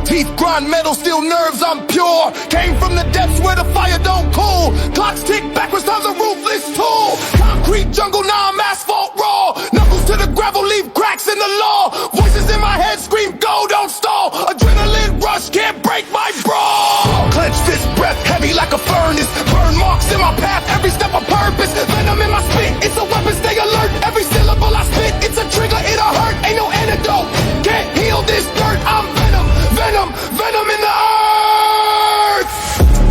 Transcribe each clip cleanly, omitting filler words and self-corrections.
Teeth grind metal, steel nerves, I'm pure. Came from the depths where the fire don't cool. Clocks tick backwards, time's a ruthless tool. Concrete jungle, now I'm asphalt raw. Knuckles to the gravel, leave cracks in the law. Voices in my head scream, go, don't stall. Adrenaline rush, can't break my brawl. Clenched fist, breath heavy like a furnace. Burn marks in my path, every step a purpose. Venom in my spit, it's a weapon, stay alert. Every syllable I spit, it's a trigger, it'll hurt. Ain't no antidote, can't heal this dirt. I'm venom, venom, venom in the earth.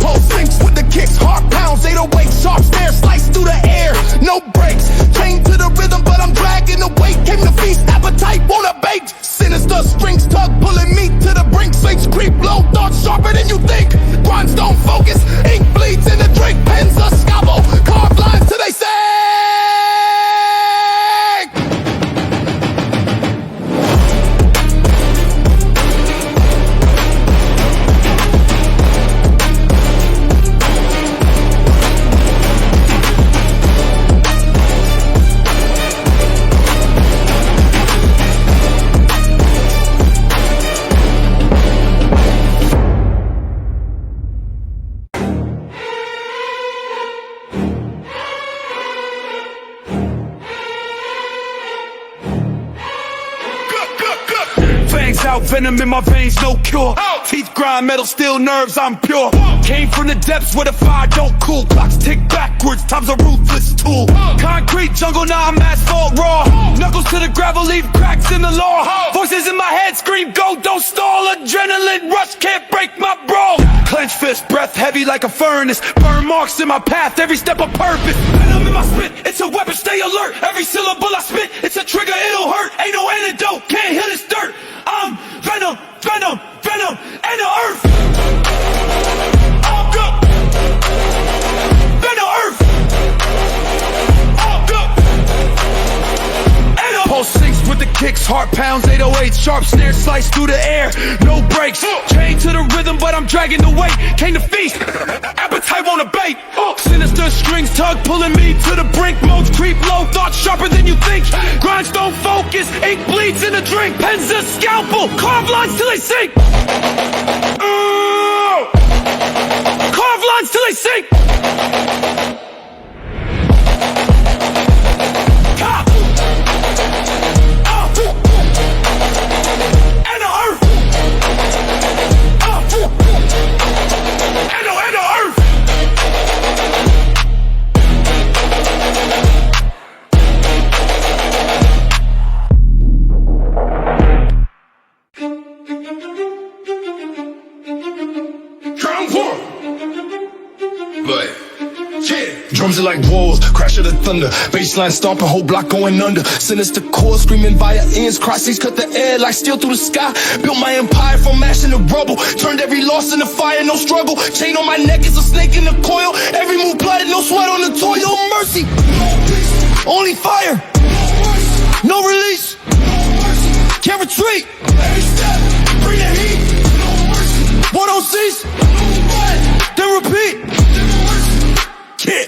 Pulse syncs with the kicks, heart pounds, 808, sharp stare, slice through the air. No breaks, chained to the rhythm, but I'm dragging the weight. Came to feast, appetite won't abate. Sinister strings tug, pulling me to the brink. Snakes creep low, thoughts sharper than you think. Grindstone focus, ink bleeds in the drink. Pens a scalpel, carved lines till they say. Out, venom in my veins, no cure. Teeth grind metal, steel nerves, I'm pure. Came from the depths where the fire don't cool. Clocks tick backwards, time's a ruthless tool. Concrete jungle, now I'm asphalt raw. Knuckles to the gravel, leave cracks in the law. Voices in my head scream, go, don't stall. Adrenaline rush, can't break my brawl. Clenched fist, breath heavy like a furnace. Burn marks in my path, every step a purpose. Venom in my spit, it's a weapon, stay alert. Every syllable I spit, it's a trigger, it'll hurt. Ain't no antidote, can't heal this dirt. I'm venom, venom, venom, and the earth. I'm good. Venom, earth. I'm good. And the pulse sinks with the kicks, heart pounds, 808, sharp snare, slice through the air. No breaks, chained to the rhythm, but I'm dragging the weight. Came to feast, appetite won't abate. Sinister strings tug, pulling me to the brink. Modes creep low, thoughts sharper than you think. Grindstone focus, ink bleeds in the drink. Pens a scalpel, carve lines till they sink. Carve lines till they sink. And the earth. And the earth. Drums are like walls, crash of the thunder. Bassline stomping, whole block going under. Sinister chords screaming via ends. Crossings cut the air like steel through the sky. Built my empire from ash in the rubble. Turned every loss into fire, no struggle. Chain on my neck is a snake in the coil. Every move plotted, no sweat on the toil. No mercy, only fire. No release, can't retreat. Every step, bring the heat. War don't cease, then repeat. Yeah.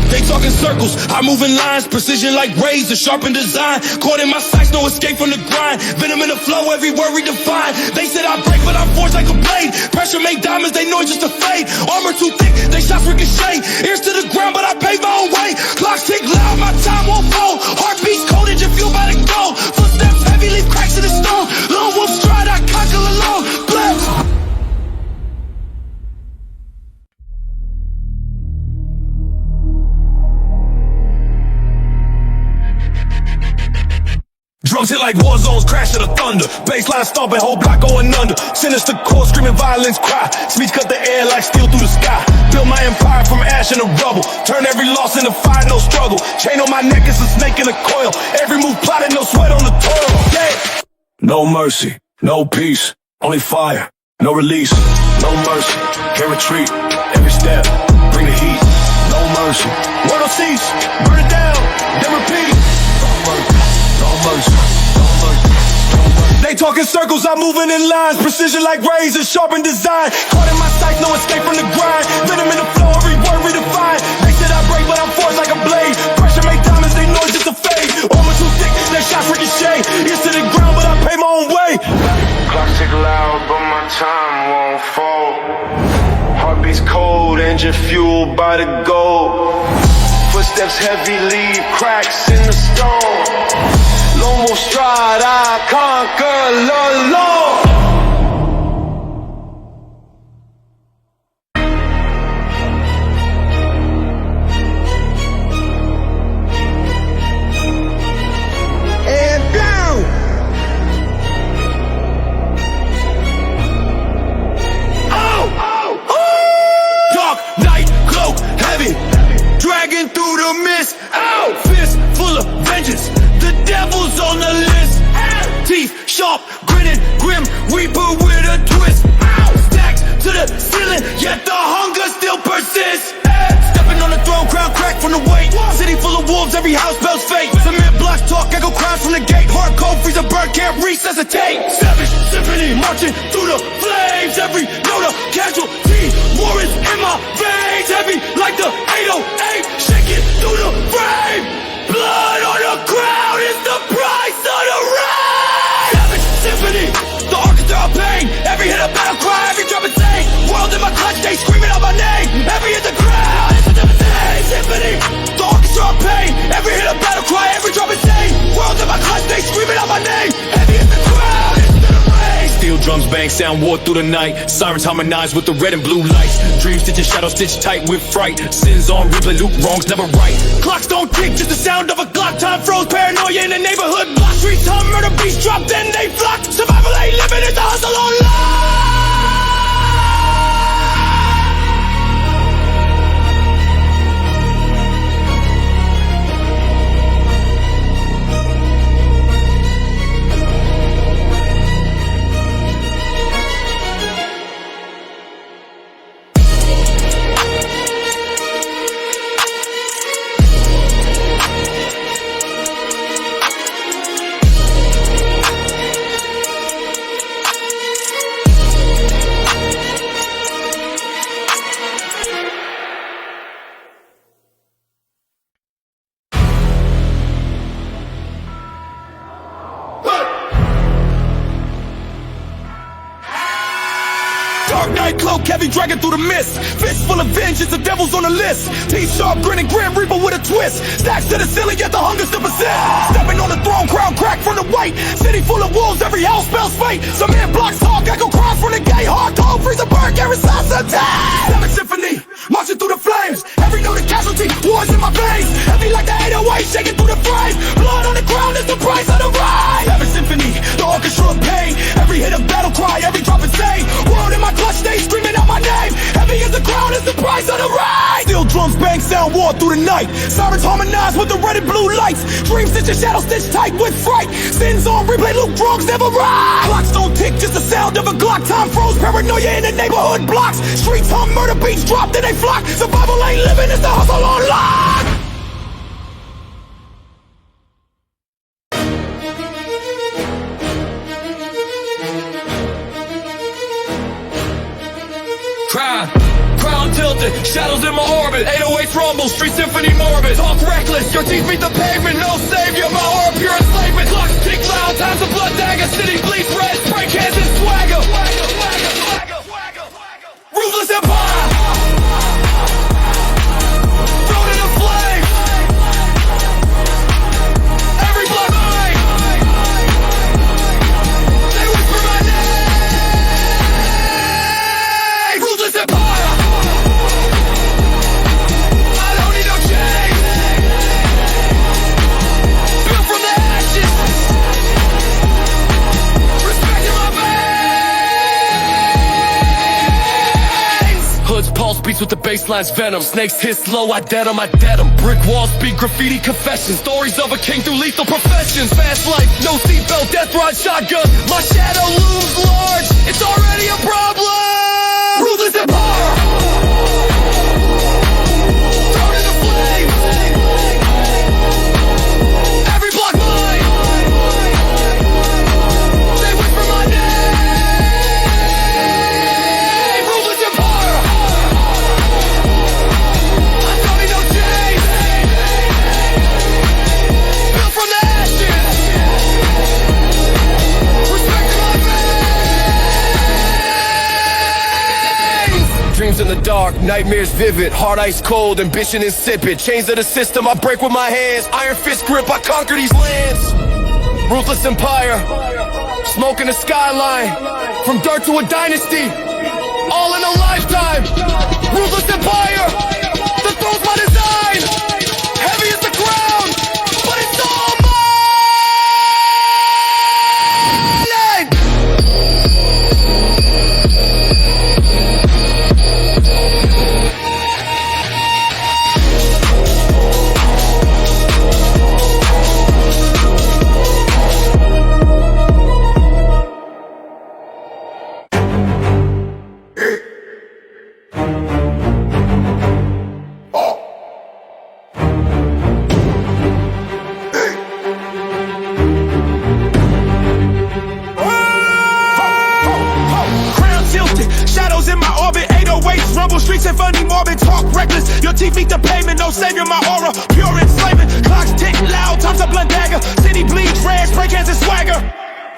They talking circles, I move in lines. Precision like raves, a sharpened design. Caught in my sights, no escape from the grind. Venom in the flow, every word redefined. They said I break, but I'm forged like a blade. Pressure make diamonds, they know it's just a fade. Armor too thick, they shots ricochet. Ears to the ground, but I pave my own way. Clocks tick loud, my time won't fall. Heartbeats cold, and you feel by the go. Footsteps heavy, leave cracks in the stone. Lone wolf stride, I conquer alone. Bless. Drums hit like war zones, crash of the thunder. Bassline stomping, whole block going under. Sinister chords screaming, violence cry. Speech cut the air like steel through the sky. Built my empire from ash and the rubble. Turn every loss into fire, no struggle. Chain on my neck is a snake in a coil. Every move plotted, no sweat on the toil. Yeah. No mercy, no peace, only fire, no release. No mercy, can't retreat. Every step, bring the heat. No mercy, word don't cease. Burn it down, then repeat. No mercy, no mercy. They talking circles, I'm moving in lines. Precision like razors, sharpened design. Caught in my sights, no escape from the grind. Venom in the flow, every word redefined. They said I break, but I'm forged like a blade. Pressure make diamonds, they know it's just a fade. Armor too thick, they shots ricochet. Ears to the ground, but I pay my own way. Clock tick don't fold. Heartbeats cold, engine fueled by the gold. Footsteps heavy, leave cracks in the stone. Lone wolf stride, I conquer alone. Dragging through the mist, ow! Fist full of vengeance, the devil's on the list. Ow! Teeth sharp, grinning, grim reaper with a twist. Ow! Stacks to the ceiling, yet the hunger still persists. Stepping on the throne, crown cracked from the weight. City full of wolves, every house spells fate. Cement blocks talk, echo cries from the gate. Hard cold, freezer burn, can't resuscitate. Savage symphony marching through the flames. Every note of casualty, war is in my veins. Heavy like the 808, shaking through the frame. Blood on the ground is the price of the rain. Savage symphony, the orchestra of pain. Every hit a battle cry, every drop insane. World in my clutch, they screaming out my name. Every hit the crowd, it's a devastating symphony. The orchestra of pain. Every hit a battle cry, every drop insane. World in my clutch, they screaming out my name. Every hit the crowd, it's a devastating. Steel drums bang, sound war through the night. Sirens harmonize with the red and blue lights. Dreams stitching shadows stitched tight with fright. Sins on replay, loop wrongs never right. Clocks don't tick, just the sound of a Glock. Time froze, paranoia in the neighborhood block. Streets hum, murder beats drop, then they flock. Survival ain't living, it's a hustle online. Dark night cloak, heavy dragging through the mist. Fist full of vengeance, the devil's on the list. Teeth sharp, grinning, grim reaper with a twist. Stacks to the ceiling, yet the hunger still persists. Stepping on the throne, crown cracked from the weight. City full of wolves, every house spells fate. Some man blocks talk, echo cries from the gate. Hard cold, freezer burn, can't resuscitate. Seven symphony, marching through the flames. Every note a casualty, wars in my veins. Heavy like the 808, shaking through the frame. Blood on the ground is the price of the ride. Seven symphony, the orchestra of pain. Every hit a battle cry, every drop insane. World in my clutch, they screaming out my name. Heavy as the ground is the price of the ride. Steel drums bang, sound war through the night. Sirens harmonize with the red and blue lights. Dreams stitch and shadows stitched tight with fright. Sins on replay, loop wrongs never right. Clocks don't tick, just the sound of a Glock. Time froze, paranoia in the neighborhood blocks. Streets hum, murder beats drop, then they flock. Survival ain't living, it's the hustle on lock. Crown tilted, shadows in my orbit. 808 rumble, street symphony morbid. Talk reckless, your teeth beat the pavement. No savior, my aura pure enslavement. Clocks tick loud, time's a blood dagger. City bleeds red, spray cans and swagger. Ruthless empire, thrown in the flames. Every blood mine. They whisper my name. Ruthless empire. I don't need no change. Built from the ashes. Respect in my veins. Hood's pulse beats with the bassline's venom. Snakes hiss slow, I dead 'em, I dead 'em. Brick walls speak graffiti confessions. Stories of a king through lethal professions. Fast life, no seatbelt, death rod, shotgun. My shadow looms large, it's already a problem. Ruthless empire. Thrown in the flames. Every block mine. They whisper my name. Ruthless empire. I don't need no chains. Built from the ashes. Respect in my veins. Dreams in the dark, nightmares vivid, heart ice cold, ambition insipid. Chains of the system I break with my hands, iron fist grip I conquer these lands. Ruthless empire, smoke in the skyline, from dirt to a dynasty, all in a lifetime. Ruthless empire, the throne's my design. Heavy as the ground, but it's all mine. Streets and funny morbid, talk reckless. Your teeth meet the pavement, no savior, my aura, pure enslavement. Clocks tick loud, time's a blunt dagger. City bleeds red, spray cans and swagger.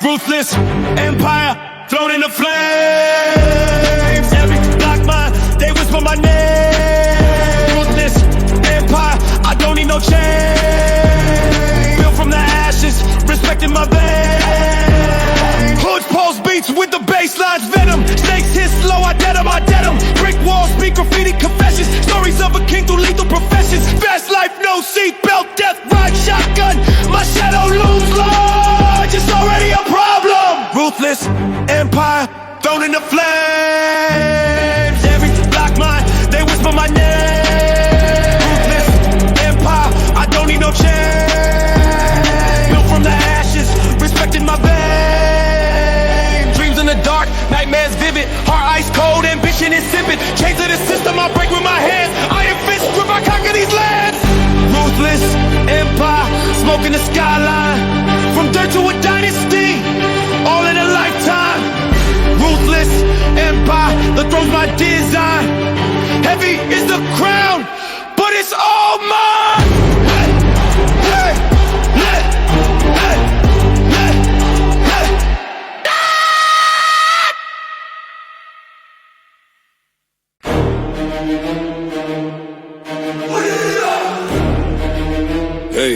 Ruthless empire, thrown in the flames. Every block mine, they whisper my name. Ruthless empire, I don't need no change. Built from the ashes, respecting my veins. Hoods pulse beats with the bassline's venom. Snakes hit slow, I dead 'em, I dead 'em. Brick walls speak graffiti confessions. Stories of a king through lethal professions. Fast life, no seatbelt, death ride, shotgun. My shadow looms large, it's already a problem. Ruthless empire, thrown in the flames. Every block mine, they whisper my name. Ruthless empire, I don't need no change. Built from the ashes, respecting my veins. Dreams in the dark, nightmares vivid, heart ice cold, ambition insipid. Chains of the system I break with my hands, iron fist grip I conquer these lands. Ruthless empire, smoke in the skyline, from dirt to a dynasty, all in a lifetime. Ruthless empire, the throne's my design. Heavy is the crown, but it's all mine. Hey, hey, hey, hey, hey, hey. Hey.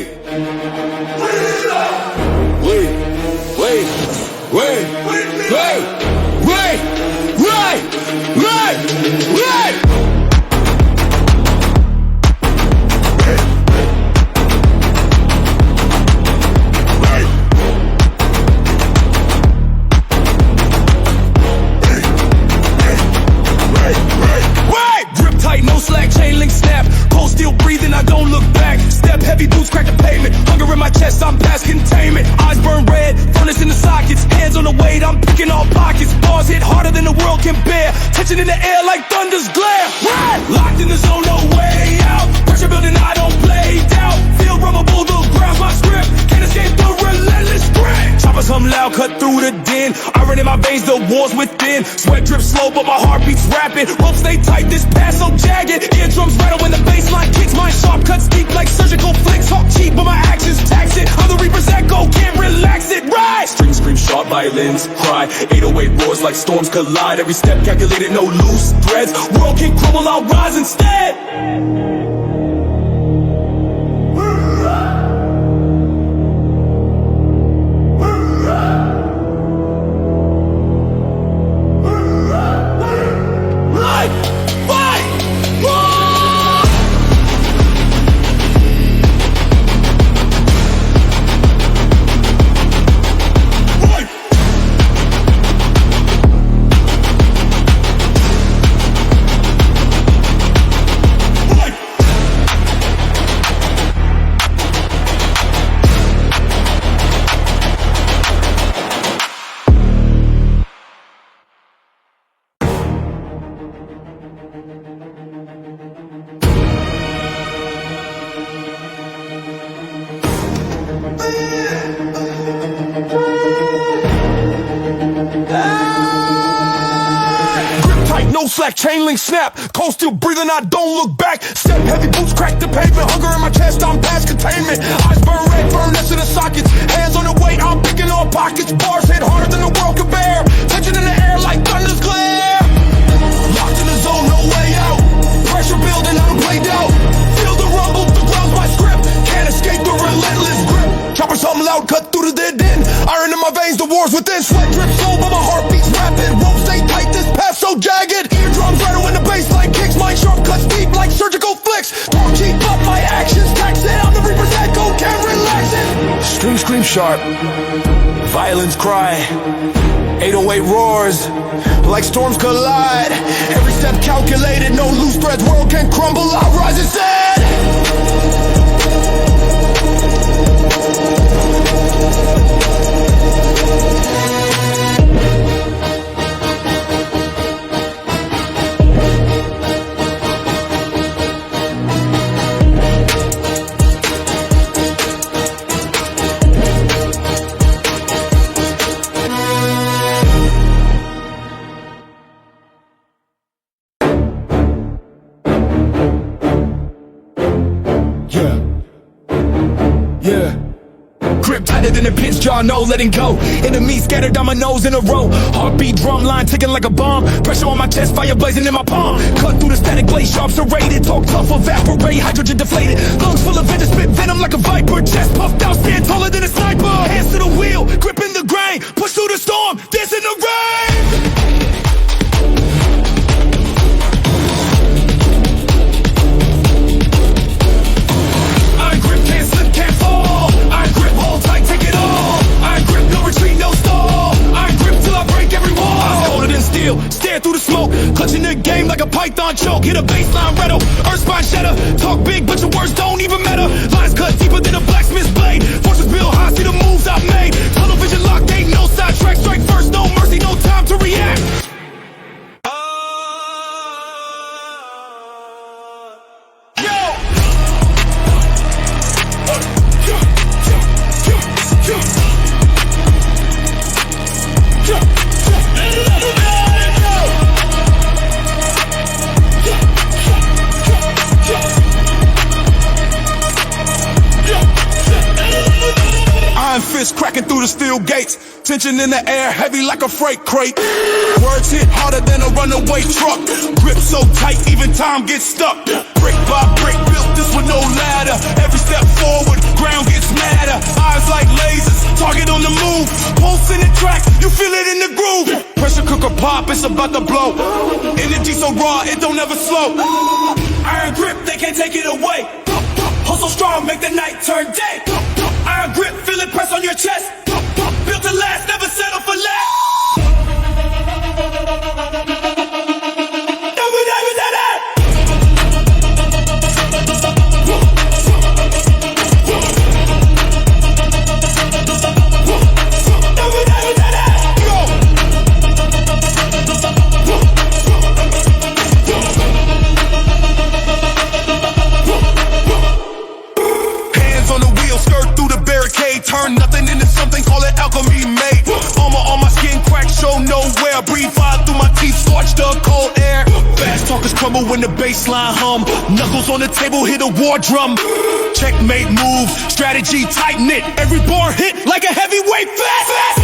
Wait. Grip tight, no slack, chain link snap. Cold steel breathing, I don't look back. Step heavy, boots crack the pavement. Hunger in my chest, I'm past containment. Eyes burn red, furnace in the sockets. Hands on the weight, I'm picking all pockets. Bars hit harder than the world can bear. Tension in the air like thunder's glare. Locked in the zone, no way out. Pressure building, I don't play doubt. Feel rubbable, the ground's my script. Can't escape the relentless grit. Choppers hum loud, cut through the din. Iron in my veins, the war's within. Sweat drips slow, but my heart beats rapid. Ropes stay tight, this pass so jagged. Eardrums rattle when the bassline kicks. My sharp cuts deep like surgical flicks. Talk cheap, but my actions tax it. I'm the Reaper's echo, can't relax it. Right. Strings scream, sharp violins cry. 808 roars like storms collide. Every step calculated, no loose threads. World can crumble, I'll rise instead. No slack, chain link snap. Cold steel breathing, I don't look back. Step heavy, boots crack the pavement. Hunger in my chest, I'm past containment. Eyes burn red, furnace in the sockets. Hands on the weight, I'm picking all pockets. Bars hit harder than the world can bear. Tension in the air like thunder's glare. Locked in the zone, no bars within. Sweat drips slow, but my heartbeat's rapid. Ropes stay tight, this path so jagged. Eardrums rattle when the bassline kicks. Mind sharp cuts deep like surgical flicks. Won't keep up my actions, taxing. I'm the reaper's echo, can't relax it. Scream, scream sharp, violence cry, 808 roars, Like storms collide. Every step calculated, no loose threads. World can crumble, I rise instead. in the pinch jaw, no letting go. Enemies scattered down my nose in a row. Heartbeat drum line ticking like a bomb. Pressure on my chest, fire blazing in my palm. Cut through the static blade, sharp serrated. Talk tough, evaporate, hydrogen deflated. Lungs full of vengeance, spit venom like a viper. Chest puffed out, stand taller than a sniper. Hands to the wheel, gripping the grain. Push through the storm, dance in the rain. Stare through the smoke, clutching the game like a python choke. Hit a bassline rattle, earth spine shatter. Talk big, but your words don't even matter. Lines cut deeper than a blacksmith's blade. Forces build high, see the moves I've made. Tunnel vision locked, ain't no sidetrack. Strike first, no mercy, no time to react. Fist cracking through the steel gates. Tension in the air, heavy like a freight crate. Words hit harder than a runaway truck. Grip so tight, even time gets stuck. Brick by brick, built this with no ladder. Every step forward, ground gets madder. Eyes like lasers, target on the move. Pulse in the track, you feel it in the groove. Pressure cooker pop, it's about to blow. Energy so raw, it don't ever slow. Iron grip, they can't take it away. Hustle strong, make the night turn day. Iron grip, feel it press on your chest. Built to last, never settle for less. Turn nothing into something, call it alchemy made. Armor on my skin, crack, show nowhere. Breathe fire through my teeth, scorch the cold air. Fast talkers crumble when the bassline hum. Knuckles on the table, hit a war drum. Checkmate move, strategy tight knit. Every bar hit like a heavyweight fast.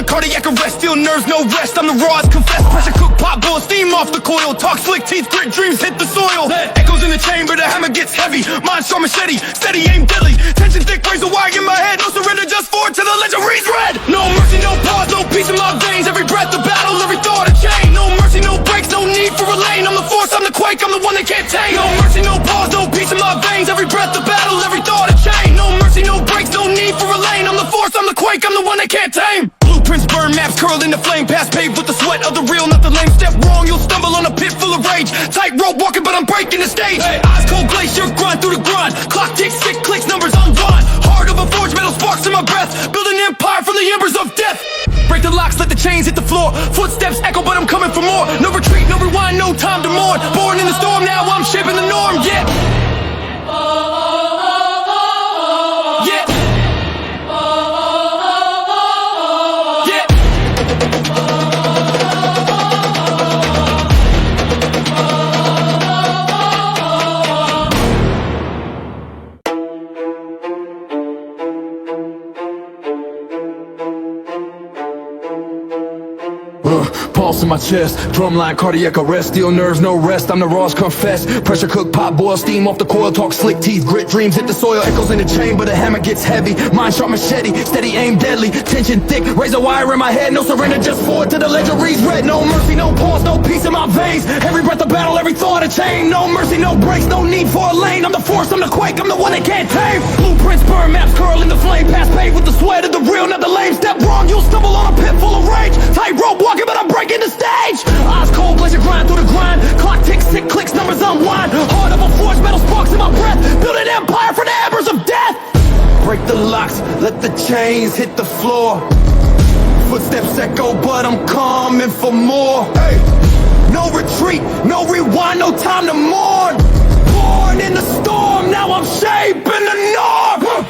Cardiac arrest, still nerves, no rest. I'm the rawest, confess. Pressure cook, pop, blow steam off the coil. Talk slick, teeth, grit, dreams hit the soil. Echoes in the chamber, the hammer gets heavy. Mind strong machete, steady aim deadly. Tension thick, razor wire in my head. No surrender, just forward to the legend reads red. No mercy, no pause, no peace in my veins. Every breath a battle, every thought a chain. No mercy, no breaks, no need for a lane. I'm the force, I'm the quake, I'm the one they can't tame. No mercy, no pause, no peace in my veins. Every breath a battle, every thought a chain. No mercy, no breaks, no need for a lane. I'm the force, I'm the quake, I'm the one they can't tame. Blueprints burn, maps curled in the flame. Past paved with the sweat of the real, not the lame. Step wrong, you'll stumble on a pit full of rage. Tightrope walking, but I'm breaking the stage. Eyes cold glacier, grind through the grind. Clock ticks, tick, clicks, numbers unwind. Heart of a forge, metal sparks in my breath. Build an empire from the embers of death. Break the locks, let the chains hit the floor. Footsteps echo, but I'm coming for more. No retreat, no rewind, no time to mourn. Born in the storm, now I'm shaping the norm, yeah. Yeah. Yeah. Pulse in my chest, drumline, cardiac arrest, steel nerves, no rest, I'm the rawest confess. Pressure cook, pot boil, steam off the coil, talk slick teeth, grit dreams hit the soil, echoes in the chamber, the hammer gets heavy, mind sharp machete, steady aim deadly, tension thick, razor wire in my head, no surrender, just forward to the ledger reads red, no mercy, no pause, no peace in my veins, every breath a battle, every thought a chain, no mercy, no breaks, no need for a lane, I'm the force, I'm the quake, I'm the one they can't tame, blueprints, burn maps, curl in the flame, past paved with the sweat of the real, not the lame, step wrong, you'll stumble on a pit full of rage, tightrope walking but I'm breaking the stage, eyes cold, blaze your grind through the grind, clock ticks, tick clicks, numbers unwind, heart of a forge, metal sparks in my breath, build an empire for the embers of death. Break the locks, let the chains hit the floor, footsteps echo but I'm coming for more. Hey, no retreat, no rewind, no time to mourn, born in the storm, now I'm shaping the norm.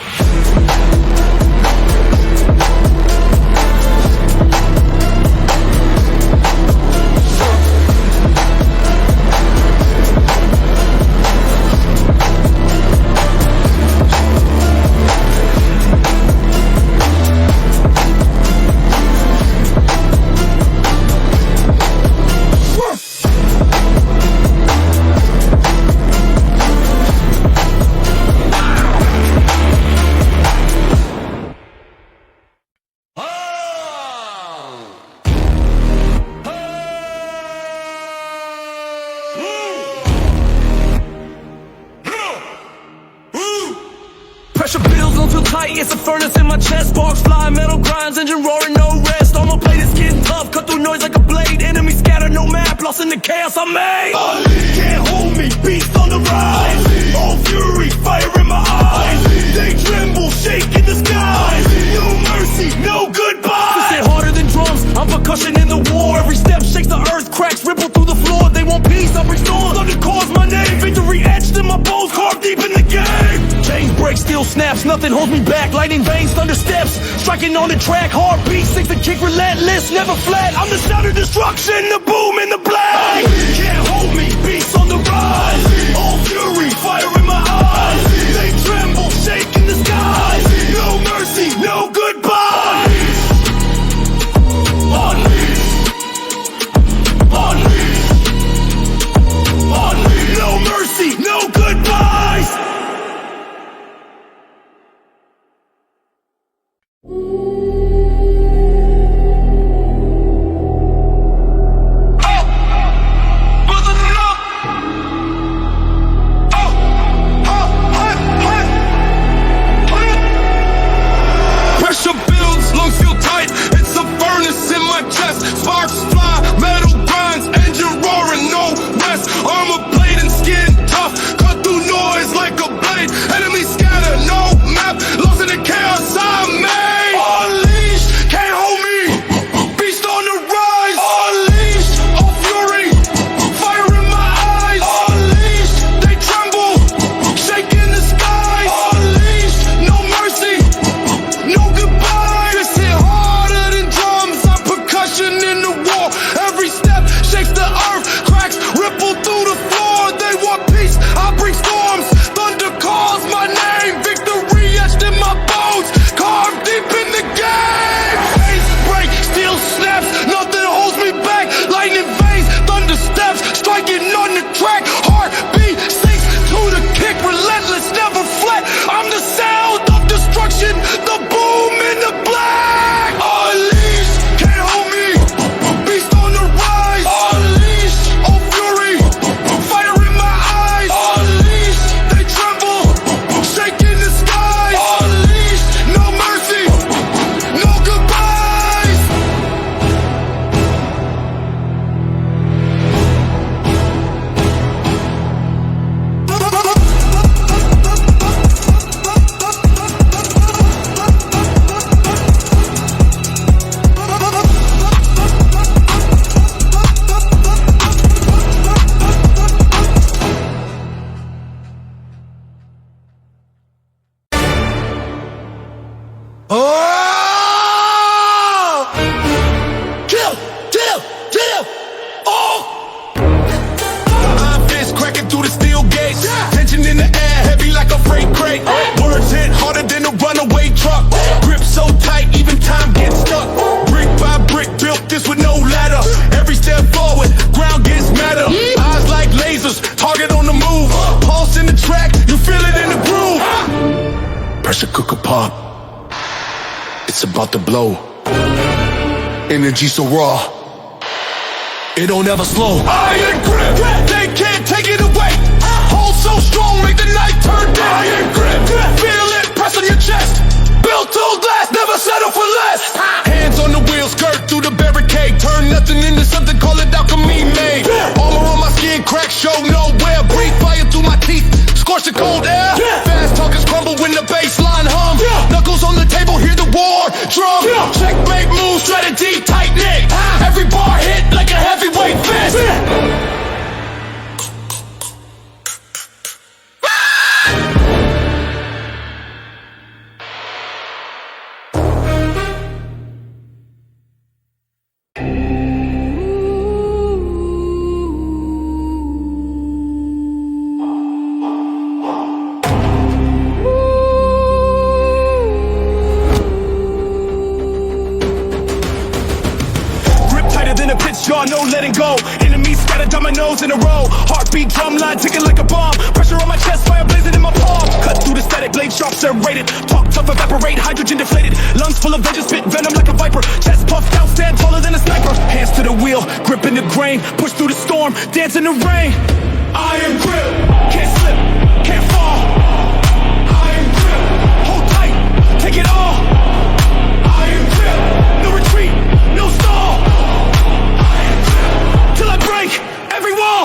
Pressure builds, don't feel tight, it's a furnace in my chest. Sparks fly, metal grinds, engine roaring, no rest. Armor plate is getting tough, cut through noise like a blade. Enemy scatter, no map, lost in the chaos I made. Can't hold me, beast on the rise. All fury, fire in my eyes. They tremble, shake in the skies. No mercy, no goodbye. Hit harder than drums, I'm percussion in the war. Every step shakes the earth, cracks ripple through the floor. They want peace, I'll bring storms. Thunder calls my name, victory etched in my bones, carved deep in the game. Chains break, steel snaps, nothing holds me back. Lightning veins, thunder steps, striking on the track. Heartbeat, sinks the kick, relentless, never flat. I'm the sound of destruction, the boom in the black. Can't hold me, beast on the rise. All fury, fire in my eyes. They tremble, shake in the skies. No mercy, no goodbye. Unleash, unleash, unleash. No mercy, no goodbyes. Pressure builds, lungs feel tight, it's a furnace in my chest. Sparks fly, metal grinds, engine roaring, no rest. Armor plate and skin tough, cut through noise like a blade. Enemy scatter, no map, lost in the chaos I made. Unleashed, can't hold me, beast on the rise. Unleashed, all fury, fire in my eyes. Unleashed, they tremble, shake in the skies. Unleashed, no mercy, no goodbye. pop. It's about to blow. Energy so raw, it don't ever slow. Iron grip, they can't take it away. Hold so strong, make the night turn day. Iron grip, feel it press on your chest. Built to last, never settle for less. Hands on the wheel, skirt through the barricade. Turn nothing into something, call it alchemy made. Armor on my skin, crack show nowhere. Breathe fire through my teeth, scorch the cold air. Fast talkers crumble when the bassline hum. Knuckles on the table, hear the war drum. Checkmate move, strategy tight knit. Every bar hit like a heavyweight fist. Jaw, no letting go. Enemies scattered dominoes in a row. Heartbeat, drumline ticking like a bomb. Pressure on my chest, fire blazing in my palm. Cut through the static, blade sharp, serrated. Talk tough, evaporate, hydrogen deflated. Lungs full of vengeance, spit venom like a viper. Chest puffed out, stand taller than a sniper. Hands to the wheel, gripping the grain. Push through the storm, dance in the rain. Iron grip, can't slip, can't fall. Iron grip, hold tight, take it all. Iron grip, no retreat, no stall. Till I break every wall.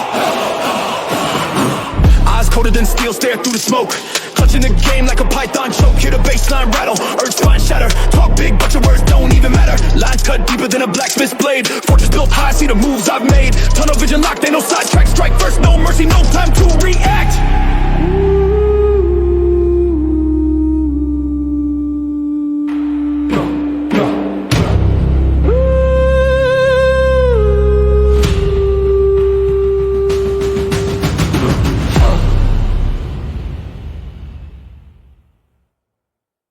Eyes colder than steel, stare through the smoke. Clutching the game like a python choke. Hear the bassline rattle, earth spine shatter. Talk big, but your words don't even matter. Lines cut deeper than a blacksmith's blade. Fortress built high, see the moves I've made. Tunnel vision locked, ain't no sidetrack. Strike first, no mercy, no time to react.